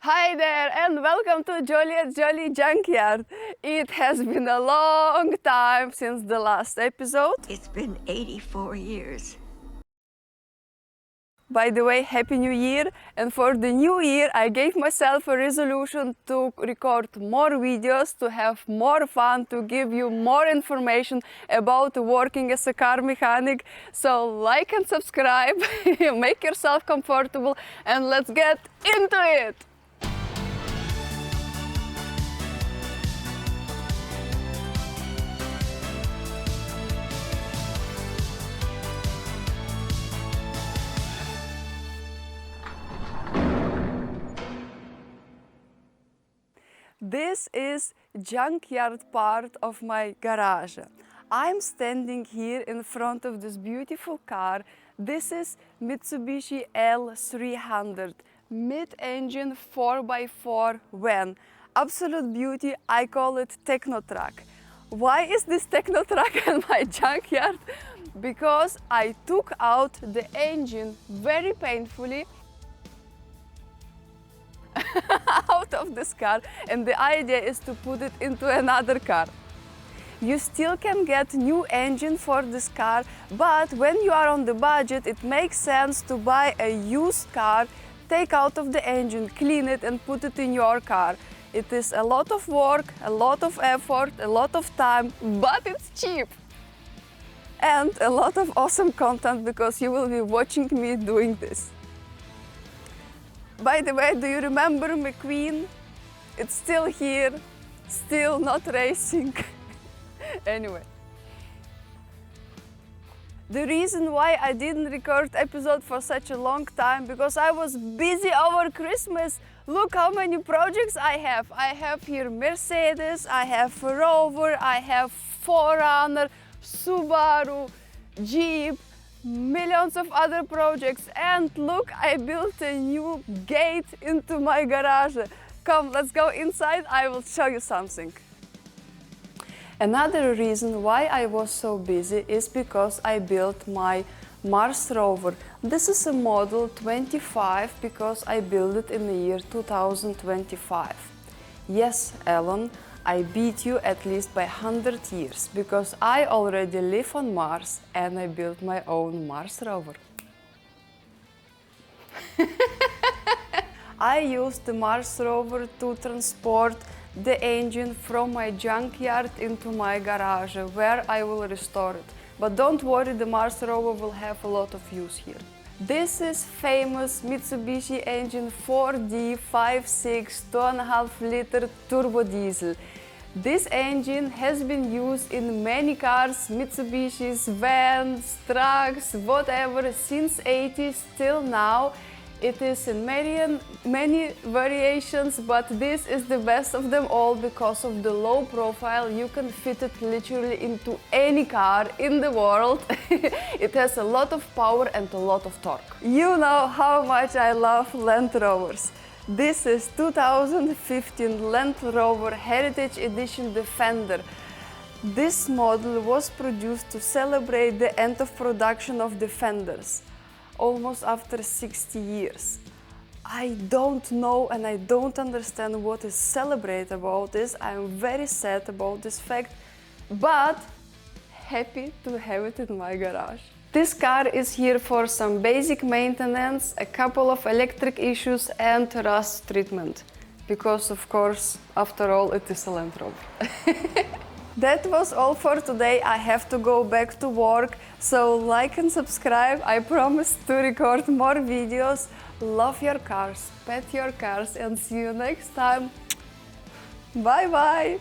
Hi there and welcome to Joliet's Jolly Junkyard. It has been a long time since the last episode. It's been 84 years. By the way, Happy New Year! And for the new year, I gave myself a resolution to record more videos, to have more fun, to give you more information about working as a car mechanic. So like and subscribe, make yourself comfortable, and let's get into it! This is junkyard part of my garage. I'm standing here in front of this beautiful car. This is Mitsubishi L300 mid-engine 4x4 van. Absolute beauty, I call it techno truck. Why is this techno truck in my junkyard? Because I took out the engine very painfully out of this car, and the idea is to put it into another car. You still can get new engine for this car, but when you are on the budget, it makes sense to buy a used car, take out of the engine, clean it and put it in your car. It is a lot of work, a lot of effort, a lot of time, but it's cheap. And a lot of awesome content because you will be watching me doing this. By the way, do you remember McQueen? It's still here, still not racing. Anyway. The reason why I didn't record episode for such a long time, because I was busy over Christmas. Look how many projects I have. I have here Mercedes, I have Rover, I have 4Runner, Subaru, Jeep, millions of other projects, and look, I built a new gate into my garage. Come, let's go inside, I will show you something. Another reason why I was so busy is because I built my Mars Rover. This is a model 25 because I built it in the year 2025. Yes, Ellen, I beat you at least by 100 years, because I already live on Mars and I built my own Mars Rover. I used the Mars Rover to transport the engine from my junkyard into my garage, where I will restore it. But don't worry, the Mars Rover will have a lot of use here. This is famous Mitsubishi engine 4D 5.6 2.5 liter turbo diesel. This engine has been used in many cars, Mitsubishis, vans, trucks, whatever, since 80s till now. It is in many variations, but this is the best of them all because of the low profile. You can fit it literally into any car in the world. It has a lot of power and a lot of torque. You know how much I love Land Rovers. This is 2015 Land Rover Heritage Edition Defender. This model was produced to celebrate the end of production of Defenders, almost after 60 years. I don't know and I don't understand what is celebrate about this. I'm very sad about this fact, but happy to have it in my garage. This car is here for some basic maintenance, a couple of electric issues and rust treatment. Because of course, after all, it is a Land Rover. That was all for today. I have to go back to work, so like and subscribe. I promise to record more videos. Love your cars, pet your cars, and see you next time. Bye bye!